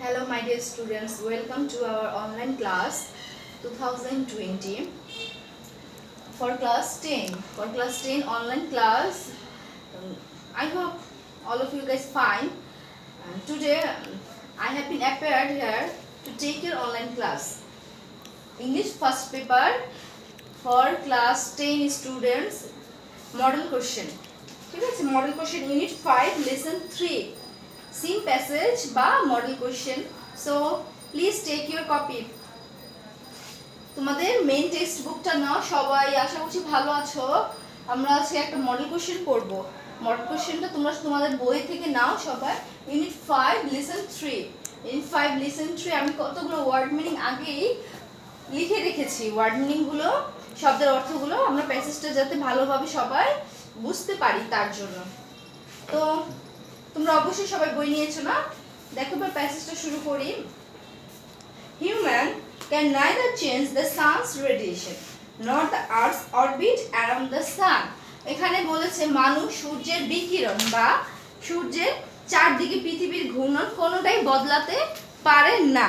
Hello my dear students, welcome to our online class 2020 for class 10. For class 10 online class, I hope all of you guys fine. Today I have been appeared here to take your online class. English first paper for class 10 students, model question. ঠিক আছে, model question unit 5 lesson 3. Same passage বা model question. So please take your copy. তোমাদের main text বুকটা নাও, সবাই আশা করছি ভালো আছো। আমরা আজকে একটা মডেল কোশ্চেন করব। মডেল কোশ্চেনটা তোমরা তোমাদের বই থেকে নাও সবাই। Unit 5 lesson 3। ইউনিট 5 লেসন 3 আমি কতগুলো ওয়ার্ড মিনিং আগেই লিখে রেখেছি। ওয়ার্ড মিনিং গুলো, শব্দের অর্থগুলো আমরা প্যাসেজটা যাতে ভালোভাবে সবাই বুঝতে পারি তার জন্য। তো তোমরা অবশ্যই সবাই বই নিয়েছো না? দেখো এবার প্যাসেজটা শুরু করি। Human can neither change the sun's radiation nor the earth's orbit around the sun. এখানে বলেছে মানুষ সূর্যের বিকিরণ বা সূর্যের চারদিকে পৃথিবীর ঘূর্ণন কোনোটাই বদলাতে পারে না।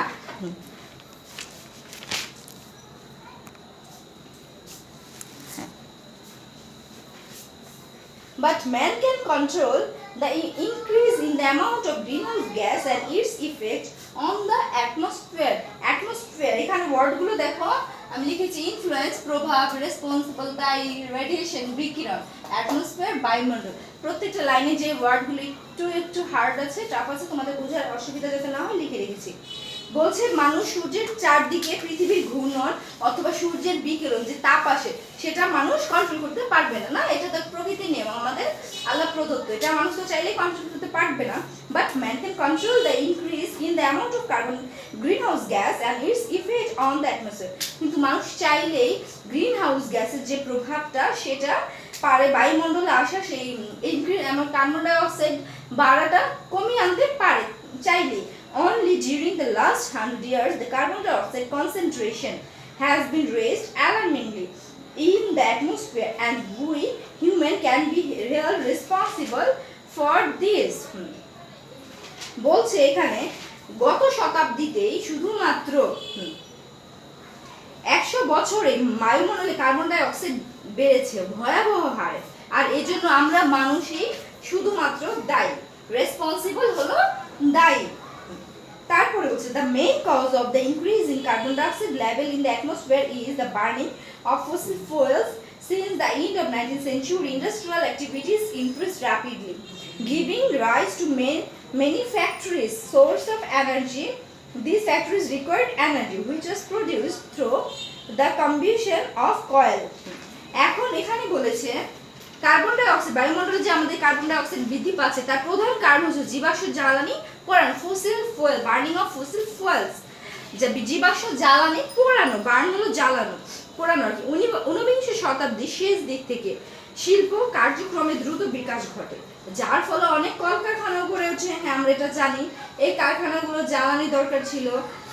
But man can control the increase in the amount of greenhouse gas and its effect on the atmosphere. Atmosphere এখানে ওয়ার্ডগুলো দেখো, আমি লিখেছি ইনফ্লুয়েন্স, প্রভাব, রেসপন্সিবল, দায়ী, রেডিয়েশন, বিকিরণ, অ্যাটমসফিয়ার, বায়ুমণ্ডল। প্রত্যেকটা লাইনে যে ওয়ার্ডগুলো একটু হার্ড আছে, টাফ আছে, তোমাদের বোঝার অসুবিধা যাতে না হয় লিখে রেখেছি। বলছে মানুষ সূর্যের চারদিকে পৃথিবীর ঘূর্ণন অথবা সূর্যের বিকিরণ যে তাপ আসে সেটা মানুষ কন্ট্রোল করতে পারবে না। না, এটা তো প্রকৃতির নিয়ম, আমাদের আল্লাহ প্রদত্ত, এটা মানুষ তো চাইলেই কন্ট্রোল করতে পারবে না। But man can control the increase in the amount of carbon green house gas and it's effect on the atmosphere. কিন্তু মানুষ চাইলেই গ্রিন হাউস গ্যাসের যে প্রভাবটা সেটা পারে বায়ুমণ্ডলে আসা সেই ইনক্রিজ কার্বন ডাই অক্সাইড বাড়াটা কমিয়ে আনতে পারে চাইলেই। Only during the last 100 years, the carbon dioxide concentration has been raised alarmingly in the atmosphere, and we human can be real responsible for this. বলছে এখানে গত শতাব্দীতেই শুধুমাত্র 100 বছরে বায়ুমণ্ডলে কার্বন ডাই অক্সাইড বেড়েছে ভয়াবহ হারে, আর এজন্য আমরা মানুষই শুধুমাত্র দায়ী, রেসপন্সিবল হলো দায়ী। তারপরে হচ্ছে the main cause of the increase in carbon dioxide level in the atmosphere is the burning of fossil fuels. Since the end of 19th century, industrial activities increased rapidly, giving rise to many factories source of energy. These factories required energy which was produced through the combustion of coal. এখন এখানে বলেছে carbon die oxide, বায়ুমণ্ডলে যে আমাদের carbon die oxide বৃদ্ধি পাচ্ছে তার প্রধান কারণ হচ্ছে জীবাশ্ম জ্বালানি পোড়ানো, fossil fuel, burning of fossil fuels. যে জীবাশ্ম জ্বালানি পোড়ানো, বার্ন হলো জ্বালানো, পোড়ানো আর কি। 19বিংশ শতাব্দীর শেষ দিক থেকে শিল্প কার্যক্রমে দ্রুত বিকাশ ঘটে, যার ফলে অনেক কলকারখানা গড়ে ওঠে। হ্যাঁ, আমরা এটা জানি। এই কারখানাগুলো জ্বালানি দরকার ছিল,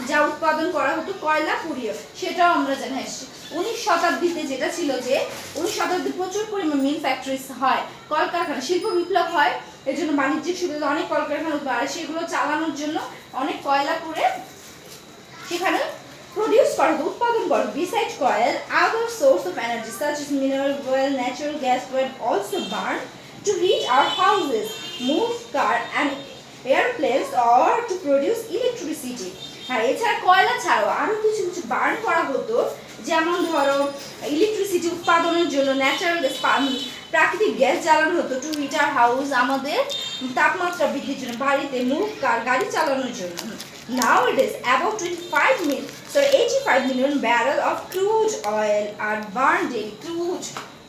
যা উৎপাদন করা হতো কয়লা পুড়িয়ে, সেটাও আমরা জানি। হ্যাঁ, 19 শতাব্দীতে যেটা ছিল যে 19 শতাব্দী প্রচুর পরিমাণ মিল ফ্যাক্টরিজ হয়, কলকারখানা, শিল্প বিপ্লব হয়, এর জন্য বাণিজ্যিক সুবিধা অনেক কলকারখানা আর সেগুলো চালানোর জন্য অনেক কয়লা পুড়ে সেখানে প্রডিউস করা হতো, উৎপাদন করা। Besides coal, other source of energy such as mineral oil, natural gas were also burned to heat our houses, move car and airplanes or to produce electricity. আর এছাড়া কয়লা ছাড়াও আরো কিছু কিছু বার্ন করা হতো, যেমন ধরো ইলেকট্রিসিটি উৎপাদনের জন্য ন্যাচারাল গ্যাস, প্রাকৃতিক গ্যাস জ্বালানো হতো টু হিটার হাউস, আমাদের তাপমাত্রা বৃদ্ধির জন্য, বাড়িতে, মুভ কার, গাড়ি চালানোর জন্য। Nowadays, about 85 million barrels of crude oil are burned daily. Crude,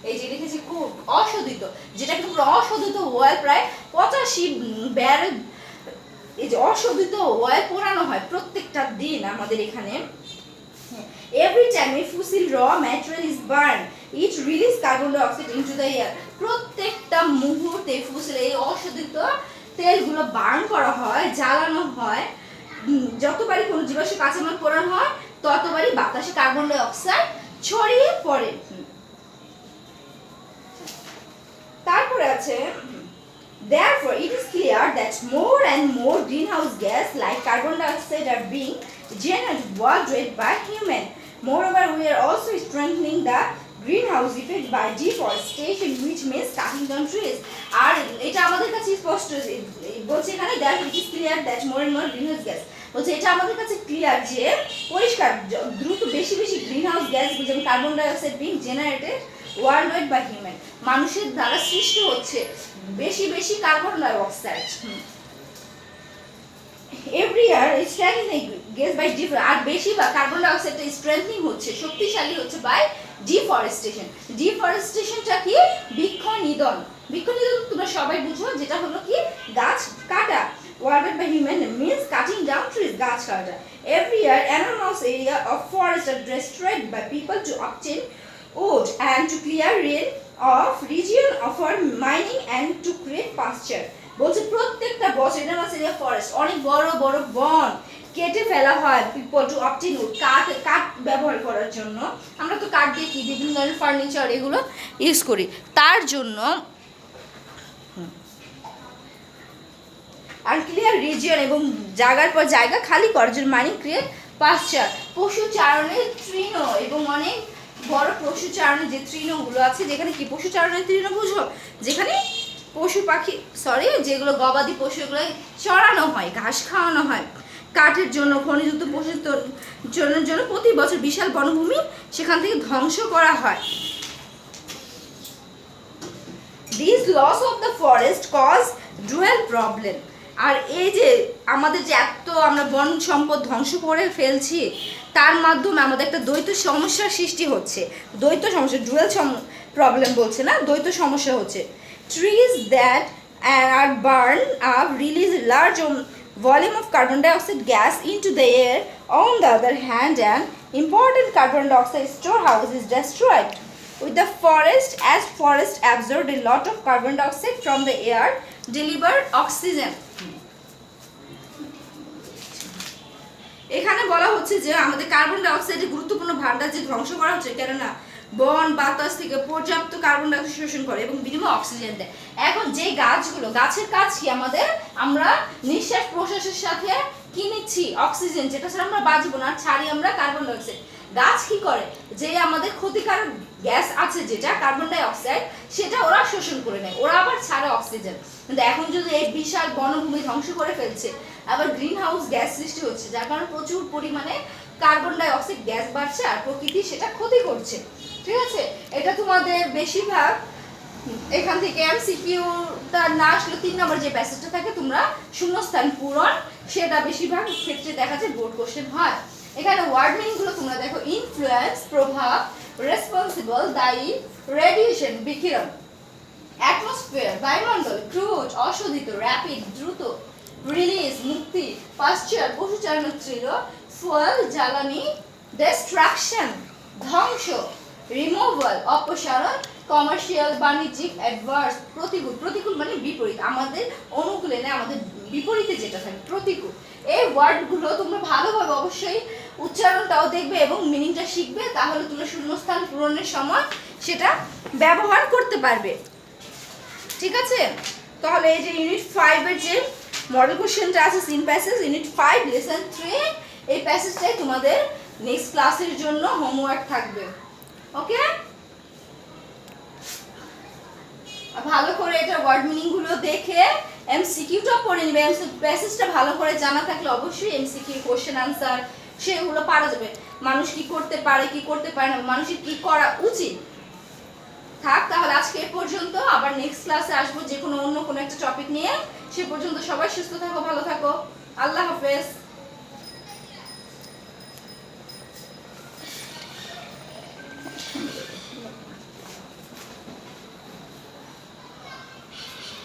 এই যে লিখেছি ক্রুড, অশোধিত, যেটা কিন্তু অশোধিত অয়েল প্রায় 85 ব্যারেল, এই যে অশোধিত অয়েল পোড়ানো হয় প্রত্যেকটা দিন আমাদের এখানে। Every time a fossil raw material is burned, it releases carbon dioxide into the air. প্রত্যেকটা মুহূর্তে ফসিল এই অশোধিত তেলগুলো বার্ন করা হয়, জ্বালানো হয়, যতবারই কোনো জীবাশ্ম কাঁচামাল পোড়ানো হয় ততবারই বাতাসে কার্বন ডাই অক্সাইড ছড়িয়ে পড়ে। তারপরে আছে Therefore, it is clear that more and more greenhouse gas like carbon dioxide are being generated worldwide by human. Moreover, we are also strengthening the greenhouse effect by deforestation, which means cutting down trees. আর এটা আমাদের কাছে স্পষ্ট বলছে এখানে that it is clear that more and more greenhouse gas বলছে এটা আমাদের কাছে ক্লিয়ার যে পরিষ্কার দ্রুত বেশি বেশি গ্রিনহাউস গ্যাস যেমন carbon dioxide being generated worldwide by human, মানুষের দ্বারা সৃষ্টি হচ্ছে বেশি বেশি carbon dioxide every year strengthening gas by আর বেশি বা কার্বন ডাই অক্সাইডটা স্ট্রেংথেনিং হচ্ছে, শক্তিশালী হচ্ছে বাই ডিফরেস্টেশন। ডিফরেস্টেশনটা কি? বৃক্ষ নিধন। বৃক্ষ নিধন তোমরা সবাই বুঝো, যেটা হলো কি গাছ কাটা। Worldwide by human means cutting down trees, গাছ কাটা। Every year, enormous area of forest are destroyed by people to obtain wood and to clear rain of region for mining and to create pasture. বলছে প্রত্যেকটা বছর enormous area forest অনেক বড় বড় বন কেটে ফেলা হয় পিপল টু অবটেন উড, কাঠ ব্যবহার করার জন্য। আমরা তো কাঠ দিয়ে কি বিভিন্ন ধরনের ফার্নিচার এগুলো ইউজ করি, তার জন্য আনক্লিয়ার রিজিয়ন এবং জায়গার পর জায়গা খালি করার জন্য মাইনিং ক্রিয়েট পাশ্চার। পশু চারণের তৃণ এবং অনেক বড় পশু চারণের যে তৃণগুলো আছে, যেখানে কি পশু চারণের তৃণ বুঝো, যেখানে পশু পাখি যেগুলো গবাদি পশু এগুলো চড়ানো হয়, ঘাস খাওয়ানো হয় কাঠের জন্য, খনিযুক্ত পশুর জন্য প্রতি বছর বিশাল বনভূমি সেখান থেকে ধ্বংস করা হয়। These loss of the forest cause dual problem. আর এই যে আমাদের যে এত আমরা বন সম্পদ ধ্বংস করে ফেলছি, তার মাধ্যমে আমাদের একটা দ্বৈত সমস্যার সৃষ্টি হচ্ছে। দ্বৈত সমস্যা, ডুয়াল প্রবলেম বলছে না, দ্বৈত সমস্যা হচ্ছে। Trees that are burn up release large volume of carbon dioxide gas into the air. On the other hand, an important carbon dioxide storehouse is destroyed with the forest, as forest absorbed a lot of carbon dioxide from the air, deliver oxygen. এখানে বলা হচ্ছে যে আমাদের carbon die অক্সাইডের গুরুত্বপূর্ণ ভান্ডার যে ধ্বংস করা হচ্ছে, কেননা বন বাতাস থেকে পর্যাপ্ত কার্বন ডাই অক্সাইড শোষণ করে এবং বিনিময়ে অক্সিজেন দেয়। এখন যে গাছগুলো, গাছের কাজ কি আমাদের, আমরা নিঃশ্বাস প্রশ্বাসের সাথে কি নিচ্ছি? অক্সিজেন, যেটা ছাড়া আমরা বাঁচবো না, ছাড়ি আমরা কার্বন ডাই অক্সাইড। গাছ কি করে? যে আমাদের ক্ষতিকারক গ্যাস আছে যেটা কার্বন ডাই অক্সাইড, সেটা ওরা শোষণ করে নেয়, ওরা আবার ছাড়ে অক্সিজেন। কিন্তু এখন যদি এই বিশাল বনভূমি ধ্বংস করে ফেলছে, আবার গ্রিন হাউস গ্যাস সৃষ্টি হচ্ছে, যার কারণে প্রচুর পরিমাণে কার্বন ডাই অক্সাইড গ্যাস বাড়ছে আর প্রকৃতি সেটা ক্ষতি করছে। ঠিক আছে, এটা তোমাদের বেশিরভাগ এখান থেকে এমসিকিউটা না আসলে 3 নম্বর যে প্যাসেজটা থাকে তোমরা শূন্যস্থান পূরণ, সেটা বেশিরভাগ ক্ষেত্রে দেখা যায় বোর্ড কোশ্চেন হয়। এখানে ওয়ার্ড মিনিংগুলো তোমরা দেখো, ইনফ্লুয়েন্স প্রভাব, রেসপন্সিবল দায়ী, রেডিয়েশন বিকিরণ, অ্যাটমসফিয়ার বায়ুমণ্ডল, ক্রুড অশোধিত, র্যাপিড দ্রুত, রিলিজ মুক্তি, পাশ্চার পশুচারণ তৃণ, ফুয়েল জ্বালানি, ডিস্ট্রাকশন ধ্বংস, রিমুভাল অপসারণ, কমার্শিয়াল বাণিজ্যিক, অ্যাডভার্স প্রতিকূল। প্রতিকূল মানে বিপরীত, আমাদের অনুকূলে না, আমাদের বিপরীতে যেটা থাকে প্রতিকূল। এই ওয়ার্ডগুলো তোমরা ভালোভাবে অবশ্যই উচ্চারণটাও দেখবে এবং মিনিংটা শিখবে, তাহলে তোমরা শূন্যস্থান পূরণের সময় সেটা ব্যবহার করতে পারবে। ঠিক আছে, তাহলে এই যে ইউনিট 5 এর যে মডেল কোশ্চেনটা আছে সিন প্যাসেজ, ইউনিট 5 লেসন 3, এই প্যাসেজটাই তোমাদের নেক্সট ক্লাসের জন্য হোমওয়ার্ক থাকবে। ওকে, ভালো করে এটা ওয়ার্ড মিনিং গুলো দেখে এমসিকিউটা পড়ে নিবে। প্যাসেজটা ভালো করে জানা থাকলে অবশ্যই এমসিকিউ কোশ্চেন আনসার সেগুলো পারা যাবে। মানুষ কি করতে পারে কি করতে পারে না, মানুষের কি করা উচিত। থাক তাহলে আজকে এ পর্যন্ত, আবার নেক্সট ক্লাসে আসবো যে কোনো অন্য কোনো একটা টপিক নিয়ে। সে পর্যন্ত সবাই সুস্থ থাকো, ভালো থাকো, আল্লাহ হাফেজ।